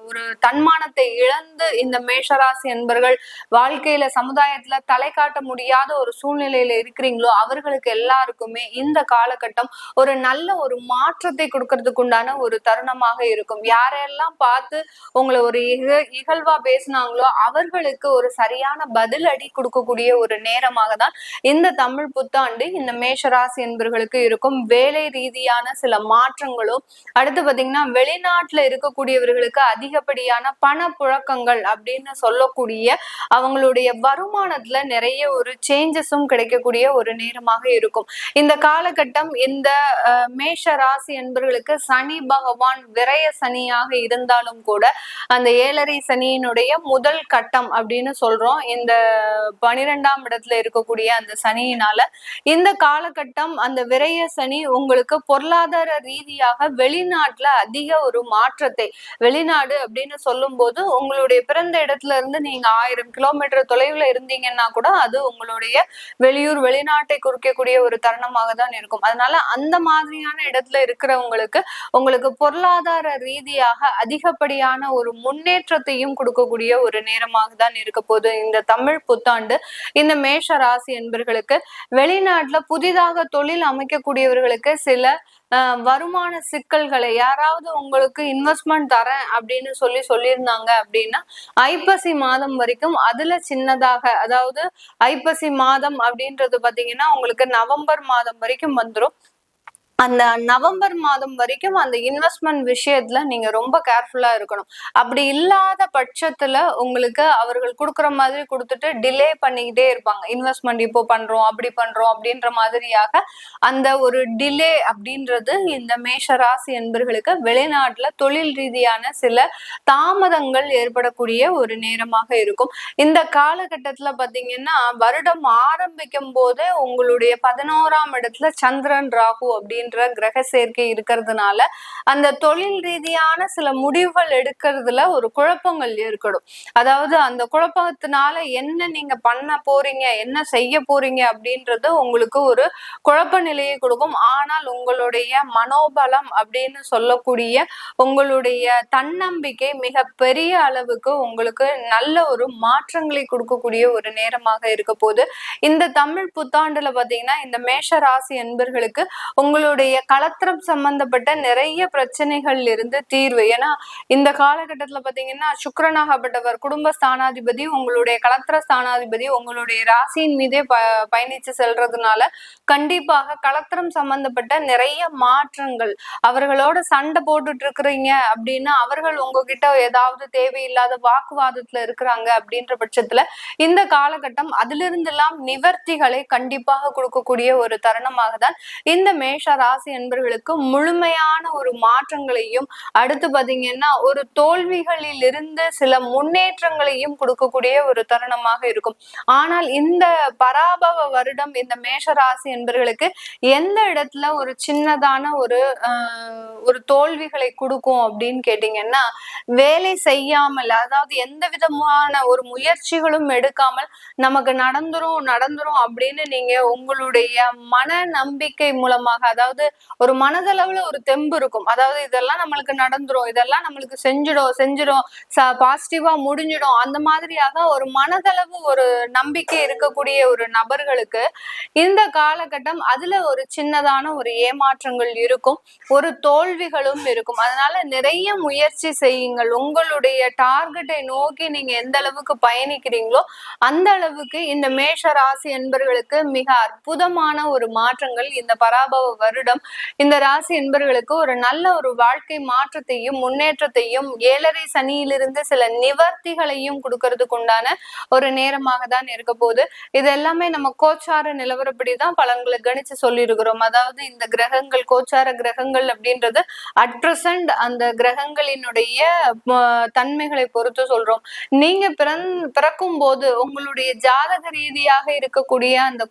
ஒரு தன்மானத்தை இழந்து இந்த மேஷராசி என்பர்கள் வாழ்க்கையில சமுதாயத்துல தலை காட்ட முடியாத ஒரு சூழ்நிலையில இருக்கிறீங்களோ அவர்களுக்கு எல்லாருக்குமே இந்த காலகட்டம் ஒரு நல்ல ஒரு மாற்றத்தை கொடுக்கறதுக்கு உண்டான ஒரு தருணமாக இருக்கும். யாரெல்லாம் பார்த்து உங்களை ஒரு இகழ்வா பேசினாங்களோ அவர்களுக்கு ஒரு சரியான பதிலடி கொடுக்கக்கூடிய ஒரு நேரமாக தான் இந்த தமிழ் புத்தாண்டு இந்த மேஷராசி என்பர்களுக்கு இருக்கும். வேலை ரீதியான சில மாற்றங்களும், அடுத்து பாத்தீங்கன்னா வெளிநாட்டுல இருக்கக்கூடியவர்களுக்கு அதிகப்படியான பண புழக்கங்கள் அப்படின்னு சொல்லக்கூடிய அவங்களுடைய வருமானத்துல நிறைய ஒரு சேஞ்சஸும் கிடைக்கக்கூடிய ஒரு நேரமாக இருக்கும். இந்த காலகட்டம் இந்த மேஷ ராசி என்பவர்களுக்கு சனி பகவான் விரய சனியாக இருந்தாலும் கூட அந்த 7.5 சனியினுடைய முதல் கட்டம் அப்படின்னு சொல்றோம். இந்த 12ஆம் இடத்துல இருக்கக்கூடிய அந்த சனியினால இந்த காலகட்டம் அந்த விரய சனி உங்களுக்கு பொருளாதார ரீதியாக வெளிநாட்டுல அதிக ஒரு மாற்றத்தை, வெளிநாடு அப்படின்னு சொல்லும் போது உங்களுடைய பிறந்த இடத்துல இருந்து நீங்க 1000 கிலோமீட்டர் தொலைவுல இருந்தீங்கன்னா கூட அது உங்களுடைய வெளியூர் வெளிநாட்டை குறிக்கக்கூடிய ஒரு தருணமாக தான் இருக்கும். அதனால அந்த மாதிரியான இடத்துல இருக்கிறவங்களுக்கு உங்களுக்கு பொருளாதார ரீதியாக அதிகப்படியான ஒரு முன்னேற்றத்தையும் கொடுக்கக்கூடிய ஒரு நேரமாக தான் இருக்க போது இந்த தமிழ் புத்தாண்டு. இந்த மேஷ ராசி என்பர்களுக்கு வெளிநாட்டுல புதிதாக தொழில் அமைக்கக்கூடியவர்களுக்கு சில வருமான சிக்கல்களை, யாராவது உங்களுக்கு இன்வெஸ்ட்மெண்ட் தரேன் அப்படின்னு சொல்லியிருந்தாங்க அப்படின்னா ஐப்பசி மாதம் வரைக்கும் அதுல சின்னதாக, அதாவது ஐப்பசி மாதம் அப்படின்றது பாத்தீங்கன்னா உங்களுக்கு நவம்பர் மாதம் வரைக்கும் வந்துடும். அந்த நவம்பர் மாதம் வரைக்கும் அந்த இன்வெஸ்ட்மெண்ட் விஷயத்துல நீங்க ரொம்ப கேர்ஃபுல்லா இருக்கணும். அப்படி இல்லாத பட்சத்துல உங்களுக்கு அவர்கள் கொடுக்குற மாதிரி கொடுத்துட்டு டிலே பண்ணிக்கிட்டே இருப்பாங்க. இன்வெஸ்ட்மெண்ட் இப்போ பண்றோம், அப்படி பண்றோம் அப்படின்ற மாதிரியாக அந்த ஒரு டிலே அப்படின்றது இந்த மேஷ ராசி என்பர்களுக்கு வெளிநாட்டுல தொழில் ரீதியான சில தாமதங்கள் ஏற்படக்கூடிய ஒரு நேரமாக இருக்கும். இந்த காலகட்டத்துல பாத்தீங்கன்னா வருடம் ஆரம்பிக்கும் போதே உங்களுடைய 11ஆம் இடத்துல சந்திரன் ராகு அப்படின்ற கிரக சேர்க்கை இருக்கிறதுனால அந்த தொழில் ரீதியான சில முடிவுகள் எடுக்கிறதுல ஒரு குழப்பங்கள் ஏற்படும். அதாவது அந்த குழப்பத்தினால என்ன நீங்க பண்ண போறீங்க, என்ன செய்ய போறீங்க அப்படின்றது உங்களுக்கு ஒரு குழப்ப நிலையை கொடுக்கும். ஆனால் உங்களுடைய மனோபலம் அப்படின்னு சொல்லக்கூடிய உங்களுடைய தன்னம்பிக்கை மிக பெரிய அளவுக்கு உங்களுக்கு நல்ல ஒரு மாற்றங்களை கொடுக்கக்கூடிய ஒரு நேரமாக இருக்க போது இந்த தமிழ் புத்தாண்டுல பாத்தீங்கன்னா இந்த மேஷ ராசி என்பர்களுக்கு உங்களுடைய களத்திரம் சம்பந்தப்பட்ட நிறைய பிரச்சனைகள் இருந்து தீர்வு. ஏன்னா இந்த காலகட்டத்துல பாத்தீங்கன்னா சுக்கிரனாகப்பட்டவர் குடும்ப ஸ்தானாதிபதி, உங்களுடைய களத்திர ஸ்தானாதிபதி உங்களுடைய ராசியின் மீதே பயணிச்சு செல்றதுனால கண்டிப்பாக களத்திரம் சம்பந்தப்பட்ட நிறைய மாற்றங்கள், அவர்களோட சண்டை போட்டுட்டு இருக்கிறீங்க அப்படின்னா அவர்கள் உங்ககிட்ட ஏதாவது தேவையில்லாத வாக்குவாதத்துல இருக்கிறாங்க அப்படின்ற பட்சத்துல இந்த காலகட்டம் அதிலிருந்து எல்லாம் நிவர்த்திகளை கண்டிப்பாக கொடுக்கக்கூடிய ஒரு தருணமாக தான் இந்த மேஷ ராசி என்பவர்களுக்கு முழுமையான ஒரு மாற்றங்களையும், அடுத்து பாத்தீங்கன்னா ஒரு தோல்விகளில் இருந்து சில முன்னேற்றங்களையும் கொடுக்கக்கூடிய ஒரு தருணமாக இருக்கும். ஆனால் இந்த பராபவ வருடம் இந்த மேஷ ராசி என்பவர்களுக்கு எந்த இடத்துல ஒரு சின்னதான ஒரு தோல்விகளை கொடுக்கும் அப்படின்னு கேட்டீங்கன்னா, வேலை செய்யாமல், அதாவது எந்த விதமான ஒரு முயற்சிகளும் எடுக்காமல் நமக்கு நடந்துரும் அப்படின்னு நீங்க உங்களுடைய மன நம்பிக்கை மூலமாக, அதாவது ஒரு மனதளவுல ஒரு தெம்பு இருக்கும். அதாவது இதெல்லாம் நம்மளுக்கு நடந்துரும், இதெல்லாம் நம்மளுக்கு செஞ்சிடும் பாசிட்டிவா முடிஞ்சிடும், அந்த மாதிரியாக ஒரு மனதளவு ஒரு நம்பிக்கை இருக்கக்கூடிய ஒரு நபர்களுக்கு இந்த காலகட்டம் அதுல ஒரு சின்னதான ஒரு ஏமாற்றங்கள் இருக்கும், ஒரு தோல்விகளும் இருக்கும். அதனால நிறைய முயற்சி செய்யுங்கள். உங்களுடைய டார்கெட்டை நோக்கி நீங்க எந்த அளவுக்கு பயணிக்கிறீங்களோ அந்த அளவுக்கு இந்த மேஷ ராசி என்பர்களுக்கு மிக அற்புதமான ஒரு மாற்றங்கள் இந்த பராபவ வருடம் இந்த ராசி என்பர்களுக்கு ஒரு நல்ல ஒரு வாழ்க்கை மாற்றத்தையும் முன்னேற்றத்தையும் 7.5 சனியிலிருந்து சில நிவர்த்திகளையும் கொடுக்கறதுக்கு உண்டான ஒரு நேரமாக தான் இருக்க போகுது. இது எல்லாமே நம்ம கோச்சார நிலவரப்படிதான் பலன்களை கணிச்சு சொல்லியிருக்கிறோம். அதாவது இந்த கிரகங்கள், கோச்சார கிரகங்கள் அப்படின்றது அட் பிரசன்ட் அந்த கிரகங்களினுடைய தன்மைகளை பொறுத்து சொல்றோம். நீங்க பிறக்கும் போது உங்களுடைய ஜாதக ரீதியாக இருக்கக்கூடிய அந்த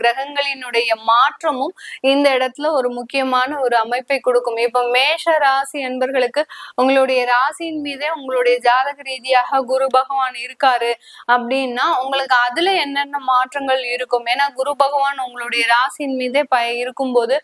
கிரகங்களினுடைய மாற்றமும் இந்த இடத்துல ஒரு முக்கியமான ஒரு அமைப்பை கொடுக்கும். இப்ப மேஷ ராசி என்பர்களுக்கு உங்களுடைய ராசியின் மீதே உங்களுடைய ஜாதக ரீதியாக குரு பகவான் இருக்காரு அப்படின்னா உங்களுக்கு அதுல என்னென்ன மாற்றங்கள் இருக்கும். ஏன்னா குரு பகவான் உங்களுடைய ராசியின் மீதே இருக்கும்போது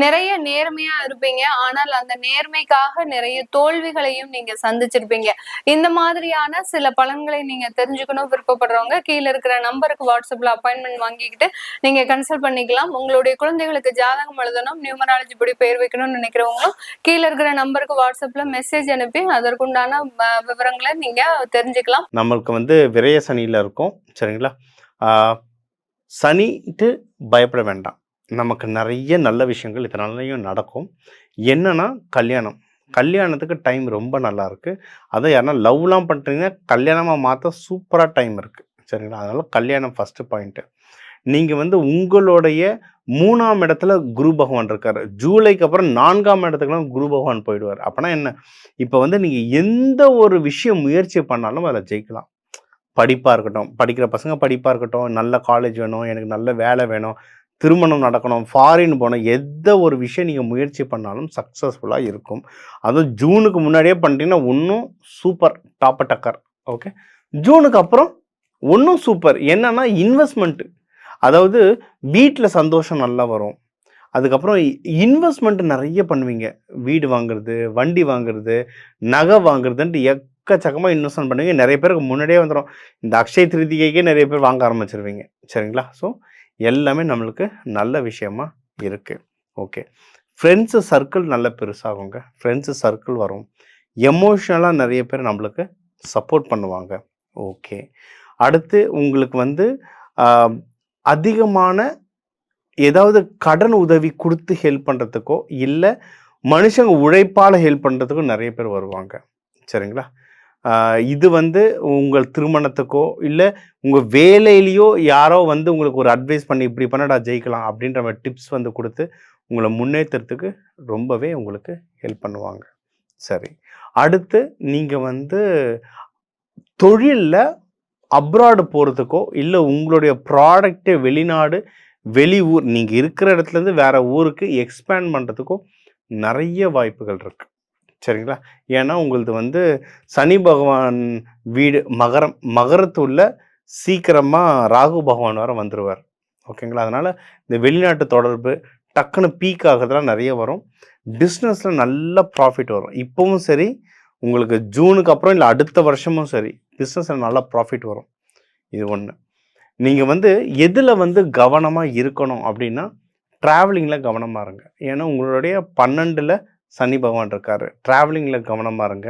நிறைய நேர்மையா இருப்பீங்க. ஆனால் அந்த நேர்மைக்காக நிறைய தோல்விகளையும் நீங்க சந்திச்சிருப்பீங்க. இந்த மாதிரியான சில பலன்களை நீங்க தெரிஞ்சுக்கணும் விருப்பப்படுறவங்க கீழே இருக்கிற நம்பருக்கு வாட்ஸ்அப்ல அப்பாயின்மெண்ட் வாங்கிக்கிட்டு நீங்க கன்சல்ட் பண்ணிக்கலாம். உங்களுடைய குழந்தைகளுக்கு ஜாதகம் எழுதணும், நியூமராலஜி படி பேர் வைக்கணும்னு நினைக்கிறவங்களும் கீழே இருக்கிற நம்பருக்கு வாட்ஸ்அப்ல மெசேஜ் அனுப்பி அதற்குண்டான விவரங்களை நீங்க தெரிஞ்சுக்கலாம். நம்மளுக்கு வந்து விரய சனியில் இருக்கும், சரிங்களா? சனிட்டு பயப்பட வேண்டாம். நமக்கு நிறைய நல்ல விஷயங்கள் இதனாலையும் நடக்கும். என்னன்னா கல்யாணத்துக்கு டைம் ரொம்ப நல்லா இருக்குது. அதை யாருன்னா லவ்லாம் பண்ணுறீங்கன்னா கல்யாணமாக மாற்ற சூப்பராக டைம் இருக்குது, சரிங்களா? அதனால் கல்யாணம் ஃபஸ்ட்டு பாயிண்ட்டு. நீங்கள் வந்து உங்களுடைய 3ஆம் இடத்துல குரு பகவான் இருக்கார். ஜூலைக்கு அப்புறம் 4ஆம் இடத்துக்குலாம் குரு பகவான் போயிடுவார். அப்போனா என்ன, இப்போ வந்து நீங்கள் எந்த ஒரு விஷயம் முயற்சி பண்ணாலும் அதில் ஜெயிக்கலாம். படிப்பாக இருக்கட்டும், படிக்கிற பசங்க படிப்பாக இருக்கட்டும், நல்ல காலேஜ் வேணும், எனக்கு நல்ல வேலை வேணும், திருமணம் நடக்கணும், ஃபாரின் போகணும், எந்த ஒரு விஷயம் நீங்கள் முயற்சி பண்ணாலும் சக்ஸஸ்ஃபுல்லாக இருக்கும். அதுவும் ஜூனுக்கு முன்னாடியே பண்ணிட்டீங்கன்னா இன்னும் சூப்பர், டாப் டக்கர். ஓகே, ஜூனுக்கு அப்புறம் இன்னும் சூப்பர். என்னன்னா இன்வெஸ்ட்மெண்ட்டு, அதாவது வீட்டில் சந்தோஷம் நல்லா வரும். அதுக்கப்புறம் இன்வெஸ்ட்மெண்ட் நிறைய பண்ணுவீங்க. வீடு வாங்குறது, வண்டி வாங்குறது, நகை வாங்குறதுன்ட்டு எக்கச்சக்கமாக இன்வெஸ்ட்மெண்ட் பண்ணுவீங்க. நிறைய பேருக்கு முன்னாடியே வந்துடும். இந்த அக்ஷய திருதிகைக்கே நிறைய பேர் வாங்க ஆரம்பிச்சிருவீங்க, சரிங்களா? ஸோ எல்லாமே நம்மளுக்கு நல்ல விஷயமா இருக்குது. ஓகே, ஃப்ரெண்ட்ஸு சர்க்கிள் நல்ல பெருசாகுங்க. ஃப்ரெண்ட்ஸு சர்க்கிள் வரும். எமோஷ்னலாக நிறைய பேர் நம்மளுக்கு சப்போர்ட் பண்ணுவாங்க. ஓகே, அடுத்து உங்களுக்கு வந்து அதிகமான ஏதாவது கடன் உதவி கொடுத்து ஹெல்ப் பண்ணுறதுக்கோ இல்லை மனுஷங்க உழைப்பால் ஹெல்ப் பண்ணுறதுக்கோ நிறைய பேர் வருவாங்க, சரிங்களா? இது வந்து உங்கள் திருமணத்துக்கோ இல்லை உங்கள் வேலையிலையோ யாரோ வந்து உங்களுக்கு ஒரு அட்வைஸ் பண்ணி இப்படி பண்ணடா ஜெயிக்கலாம் அப்படின்ற மாதிரி டிப்ஸ் வந்து கொடுத்து உங்களை முன்னேற்றத்துக்கு ரொம்பவே உங்களுக்கு ஹெல்ப் பண்ணுவாங்க. சரி, அடுத்து நீங்கள் வந்து தொழிலில் அப்ராடு போகிறதுக்கோ இல்லை உங்களுடைய ப்ராடக்டை வெளிநாடு வெளியூர் நீங்கள் இருக்கிற இடத்துலேருந்து வேறு ஊருக்கு எக்ஸ்பேண்ட் பண்ணுறதுக்கோ நிறைய வாய்ப்புகள் இருக்குது, சரிங்களா? ஏன்னா உங்களது வந்து சனி பகவான் வீடு மகரத்துள்ள சீக்கிரமாக ராகு பகவான் வர வந்துடுவார், ஓகேங்களா? அதனால் இந்த வெளிநாட்டு தொடர்பு டக்குன்னு பீக் ஆகிறதுலாம் நிறைய வரும். பிஸ்னஸில் நல்ல ப்ராஃபிட் வரும். இப்போவும் சரி, உங்களுக்கு ஜூனுக்கு அப்புறம் இல்லை அடுத்த வருஷமும் சரி, பிஸ்னஸில் நல்ல ப்ராஃபிட் வரும். இது ஒன்று. நீங்கள் வந்து எதில் வந்து கவனமாக இருக்கணும் அப்படின்னா ட்ராவலிங்கில் கவனமாக இருங்க. ஏன்னா உங்களுடைய 12ல் சனி பகவான் இருக்கார். ட்ராவலிங்கில் கவனமாக இருங்க.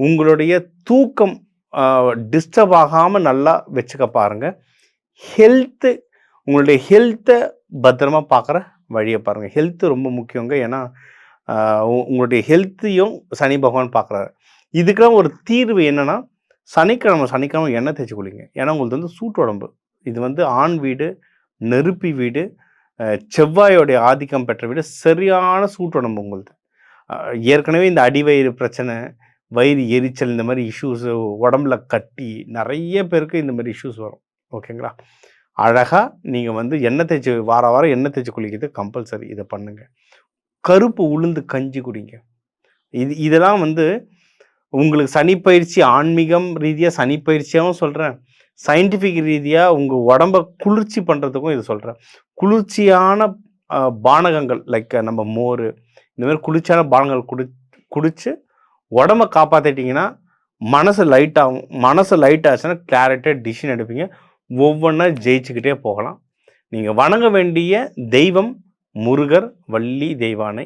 உங்களுடைய தூக்கம் டிஸ்டர்ப் ஆகாமல் நல்லா வச்சுக்க பாருங்கள். உங்களுடைய ஹெல்த்தை பத்திரமா பார்க்குற வழியை பாருங்கள். ஹெல்த்து ரொம்ப முக்கியங்க. ஏன்னா உங்களுடைய ஹெல்த்தையும் சனி பகவான் பார்க்குறாரு. இதுக்கெல்லாம் ஒரு தீர்வு என்னென்னா சனிக்கிழமை எண்ணெய் தேய்ச்சி குளிங்க. ஏன்னா உங்களுக்கு வந்து சூட்டு உடம்பு. இது வந்து ஆண் வீடு, நெருப்பி வீடு, செவ்வாயோடைய ஆதிக்கம் பெற்ற வீடு, சரியான சூட்டு உடம்பு உங்களுது. ஏற்கனவே இந்த அடிவயிறு பிரச்சனை, வயிறு எரிச்சல், இந்த மாதிரி இஷ்யூஸு, உடம்புல கட்டி, நிறைய பேருக்கு இந்த மாதிரி இஷ்யூஸ் வரும், ஓகேங்களா? அழகாக நீங்கள் வந்து எண்ணெய் தேய்ச்சி வாரம் எண்ணெய் தேய்ச்சி குளிக்கிறது கம்பல்சரி. இதை பண்ணுங்கள். கருப்பு உளுந்து கஞ்சி குடிங்க. இதெல்லாம் வந்து உங்களுக்கு சனிப்பயிற்சி, ஆன்மீகம் ரீதியாக சனிப்பயிற்சியாகவும் சொல்கிறேன், சயின்டிஃபிக் ரீதியாக உங்கள் உடம்பை குளிர்ச்சி பண்ணுறதுக்கும் இது சொல்கிறேன். குளிர்ச்சியான பானகங்கள் லைக் நம்ம மோர், இந்த மாதிரி குளிர்ச்சியான பானங்கள் குடித்து உடம்பை காப்பாற்றிட்டிங்கன்னா மனசு லைட்டாகும். மனசு லைட் ஆச்சுன்னா கிளாரிட்டியாக டிசிஷன் எடுப்பீங்க. ஒவ்வொன்றா ஜெயிச்சுக்கிட்டே போகலாம். நீங்கள் வணங்க வேண்டிய தெய்வம் முருகர், வள்ளி தெய்வானை,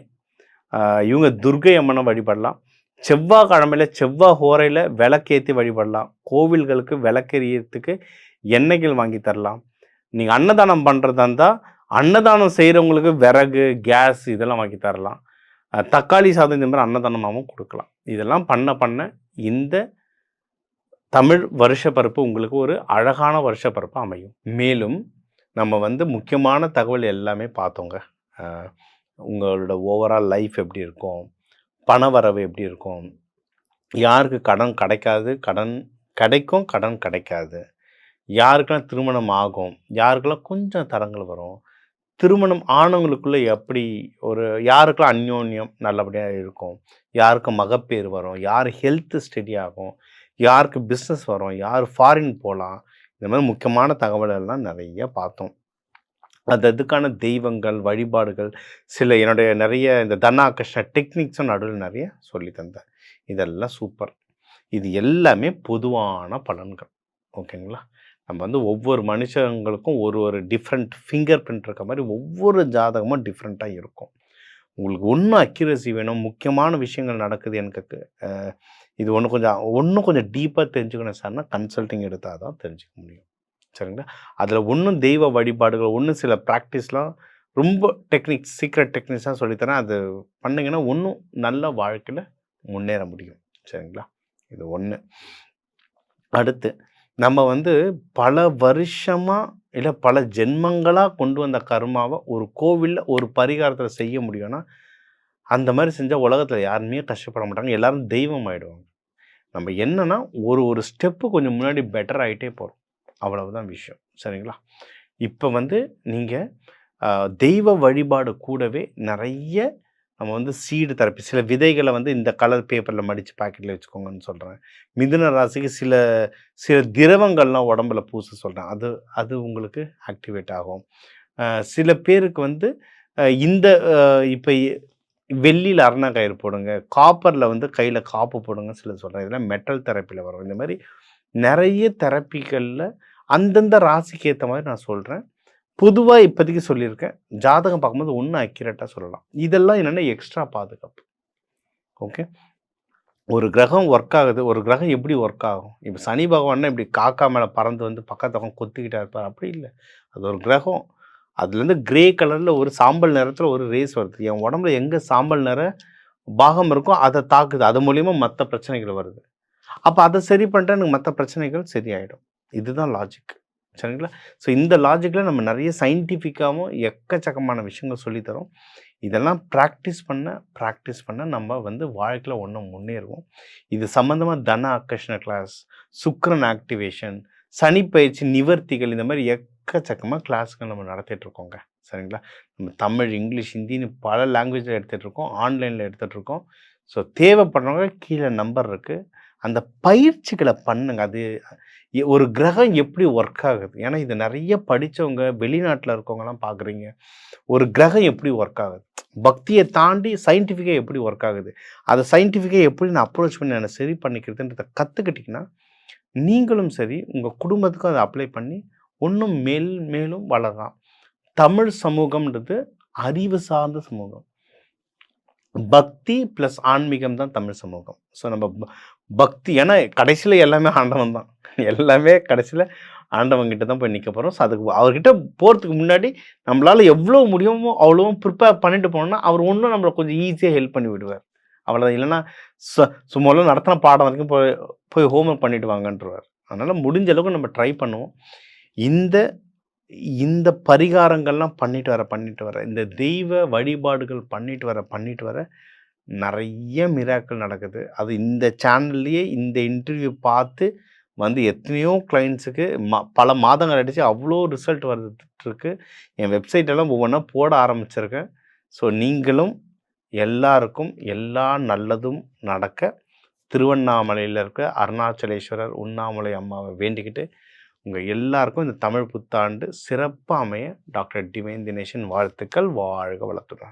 இவங்க துர்க்கை அம்மனை வழிபடலாம். செவ்வாய்க்கிழமையில் செவ்வாய் ஹோரையில் விளக்கேற்றி வழிபடலாம். கோவில்களுக்கு விளக்கெரியத்துக்கு எண்ணெய்கள் வாங்கி தரலாம். நீங்கள் அன்னதானம் பண்ணுறதா இருந்தால் அன்னதானம் செய்கிறவங்களுக்கு விறகு, கேஸ் இதெல்லாம் வாங்கி தரலாம். தக்காளி சாதம் இந்த மாதிரி அன்னதானமாகவும் கொடுக்கலாம். இதெல்லாம் பண்ண இந்த தமிழ் வருஷப்பருப்பு உங்களுக்கு ஒரு அழகான வருஷப்பருப்பு அமையும். மேலும் நம்ம வந்து முக்கியமான தகவல் எல்லாமே பார்த்தோங்க. உங்களோட ஓவரால் லைஃப் எப்படி இருக்கும், பண வரவு எப்படி இருக்கும், யாருக்கு கடன் கிடைக்காது, கடன் கிடைக்கும், கடன் கிடைக்காது, யாருக்கெல்லாம் திருமணம் ஆகும், யாருக்கெல்லாம் கொஞ்சம் தடங்கள் வரும், திருமணம் ஆனவங்களுக்குள்ளே எப்படி யாருக்கெல்லாம் அந்யோன்யம் நல்லபடியாக இருக்கும், யாருக்கு மகப்பேறு வரும், யார் ஹெல்த்து ஸ்டெடி ஆகும், யாருக்கு பிஸ்னஸ் வரும், யார் ஃபாரின் போகலாம், இந்த மாதிரி முக்கியமான தகவல் எல்லாம் நிறைய பார்த்தோம். அதுக்கான தெய்வங்கள், வழிபாடுகள், என்னுடைய நிறைய இந்த தனாகிருஷ்ண டெக்னிக்ஸும் நடுவில் நிறைய சொல்லி தந்தேன். இதெல்லாம் சூப்பர். இது எல்லாமே பொதுவான பலன்கள், ஓகேங்களா? நம்ம வந்து ஒவ்வொரு மனுஷங்களுக்கும் ஒரு டிஃப்ரெண்ட் ஃபிங்கர் பிரிண்ட் இருக்க மாதிரி ஒவ்வொரு ஜாதகமும் டிஃப்ரெண்ட்டாக இருக்கும். உங்களுக்கு ஒன்றும் அக்யூரசி வேணும், முக்கியமான விஷயங்கள் நடக்குது எனக்கு இது இன்னும் கொஞ்சம் டீப்பாக தெரிஞ்சுக்கணும் சார்னா கன்சல்டிங் எடுத்தால் தான் தெரிஞ்சுக்க முடியும். சரிங்களா? அதில் ஒன்றும் தெய்வ வழிபாடுகள் ஒன்றும் சில ப்ராக்டிஸ்லாம் ரொம்ப டெக்னிக்ஸ் சீக்ரெட் டெக்னிக்ஸாக சொல்லித்தரேன். அது பண்ணிங்கன்னா இன்னும் நல்ல வாழ்க்கையில் முன்னேற முடியும். சரிங்களா? இது ஒன்று. அடுத்து நம்ம பல வருஷமாக இல்லை பல ஜென்மங்களாக கொண்டு வந்த கர்மாவை ஒரு கோவிலில் ஒரு பரிகாரத்தில் செய்ய முடியும்னா அந்த மாதிரி செஞ்சால் உலகத்தில் யாருமே கஷ்டப்பட மாட்டாங்க, எல்லாரும் தெய்வம் ஆகிடுவாங்க. நம்ம என்னன்னா ஒரு ஸ்டெப்பு கொஞ்சம் முன்னாடி பெட்டர் ஆகிட்டே போகிறோம், அவ்வளவுதான் விஷயம். சரிங்களா? இப்போ நீங்கள் தெய்வ வழிபாடு கூடவே நிறைய நம்ம சீடு தெரப்பி சில விதைகளை இந்த கலர் பேப்பரில் மடித்து பாக்கெட்டில் வச்சுக்கோங்கன்னு சொல்கிறேன். மிதுன ராசிக்கு சில சில திரவங்கள்லாம் உடம்புல பூச சொல்கிறேன். அது உங்களுக்கு ஆக்டிவேட் ஆகும். சில பேருக்கு இந்த இப்போ வெள்ளியில் அரணா கயிறு போடுங்க, காப்பரில் கையில் காப்பு போடுங்க சில சொல்கிறேன். இதெல்லாம் மெட்டல் தெரப்பியில் வரும். இந்த மாதிரி நிறைய தெரப்பிகளில் அந்தந்த ராசிக்கு ஏற்ற மாதிரி நான் சொல்கிறேன். பொதுவாக இப்போதைக்கு சொல்லியிருக்கேன். ஜாதகம் பார்க்கும்போது ஒன்றும் அக்யூரேட்டாக சொல்லலாம். இதெல்லாம் என்னென்னா எக்ஸ்ட்ரா பாதுகாப்பு. ஓகே, ஒரு கிரகம் ஒர்க் ஆகுது, ஒரு கிரகம் எப்படி ஒர்க் ஆகும்? இப்போ சனி பகவான்னா இப்படி காக்கா மேலே பறந்து பக்கத்தவங்க கொத்திக்கிட்டா இருப்பார், அப்படி இல்லை. அது ஒரு கிரகம். அதுலேருந்து கிரே கலரில் ஒரு சாம்பல் நிறத்தில் ஒரு ரேஸ் வருது. என் உடம்புல எங்கே சாம்பல் நிற பாகம் இருக்கோ அதை தாக்குது. அது மூலிமா மற்ற பிரச்சனைகள் வருது. அப்போ அதை சரி பண்ணிட்டா எனக்கு மற்ற பிரச்சனைகள் சரியாயிடும். இதுதான் லாஜிக். சரிங்களா? ஸோ இந்த லாஜிக்கில் நம்ம நிறைய சயின்டிஃபிக்காகவும் எக்கச்சக்கமான விஷயங்கள் சொல்லித்தரோம். இதெல்லாம் ப்ராக்டிஸ் பண்ண நம்ம வாழ்க்கையில் ஒன்றும் முன்னேறுவோம். இது சம்மந்தமாக தன ஆக்கர்ஷண கிளாஸ், சுக்கிரன் ஆக்டிவேஷன், சனி பயிற்சி நிவர்த்திகள், இந்த மாதிரி எக்கச்சக்கமாக கிளாஸுகள் நம்ம நடத்திட்டுருக்கோங்க. சரிங்களா? நம்ம தமிழ், இங்கிலீஷ், ஹிந்தின்னு பல லாங்குவேஜில் எடுத்துகிட்ருக்கோம், ஆன்லைனில் எடுத்துகிட்ருக்கோம். ஸோ தேவைப்படுறவங்க கீழே நம்பர் இருக்குது, அந்த பயிற்சிகளை பண்ணுங்க. அது ஒரு கிரகம் எப்படி ஒர்க் ஆகுது, ஏன்னா இது நிறைய படித்தவங்க வெளிநாட்டில் இருக்கவங்கலாம் பார்க்குறீங்க. ஒரு கிரகம் எப்படி ஒர்க் ஆகுது, பக்தியை தாண்டி சயின்டிஃபிக்காக எப்படி ஒர்க் ஆகுது, அதை சயின்டிஃபிக்காக எப்படி நான் அப்ரோச் பண்ணி நான் சரி பண்ணிக்கிறதுன்றதை கற்றுக்கிட்டிங்கன்னா நீங்களும் சரி உங்கள் குடும்பத்துக்கும் அதை அப்ளை பண்ணி இன்னும் மேலும் வளரலாம். தமிழ் சமூகம்ன்றது அறிவு சார்ந்த சமூகம். பக்தி ப்ளஸ் ஆன்மீகம் தான் தமிழ் சமூகம். ஸோ நம்ம பக்தி, ஏன்னா கடைசியில் எல்லாமே ஆண்டவன் தான், எல்லாமே கடைசியில் ஆண்டவங்கிட்ட தான் போய் நிற்க போகிறோம். ஸோ அதுக்கு அவர்கிட்ட போகிறதுக்கு முன்னாடி நம்மளால் எவ்வளோ முடியுமோ அவ்வளோ ப்ரிப்பேர் பண்ணிட்டு போனோம்னா அவர் ஒன்றும் நம்மளை கொஞ்சம் ஈஸியாக ஹெல்ப் பண்ணி விடுவார். அவ்வளோதான். இல்லைன்னா சும்மாலாம் நடத்தின பாடம் வரைக்கும் போய் ஹோம்ஒர்க் பண்ணிட்டு வாங்கன்றவார். அதனால் முடிஞ்ச அளவுக்கு நம்ம ட்ரை பண்ணுவோம். இந்த பரிகாரங்கள்லாம் பண்ணிட்டு வர இந்த தெய்வ வழிபாடுகள் பண்ணிட்டு வர நிறைய மிராக்கள் நடக்குது. அது இந்த சேனல்லையே இந்த இன்டர்வியூ பார்த்து எத்தனையோ கிளைண்ட்ஸுக்கு பல மாதங்கள் அடித்து அவ்வளோ ரிசல்ட் வந்துட்டுருக்கு. என் வெப்சைட்டெல்லாம் ஒவ்வொன்றா போட ஆரம்பிச்சிருக்கேன். ஸோ நீங்களும் எல்லாருக்கும் எல்லா நல்லதும் நடக்க திருவண்ணாமலையில் இருக்க அருணாச்சலேஸ்வரர் உண்ணாமலை அம்மாவை வேண்டிக்கிட்டு உங்கள் எல்லாருக்கும் இந்த தமிழ் புத்தாண்டு சிறப்பாக அமைய டாக்டர் டிவைன் தினேஷன் வாழ்த்துக்கள். வாழ்க வளத்துடன்.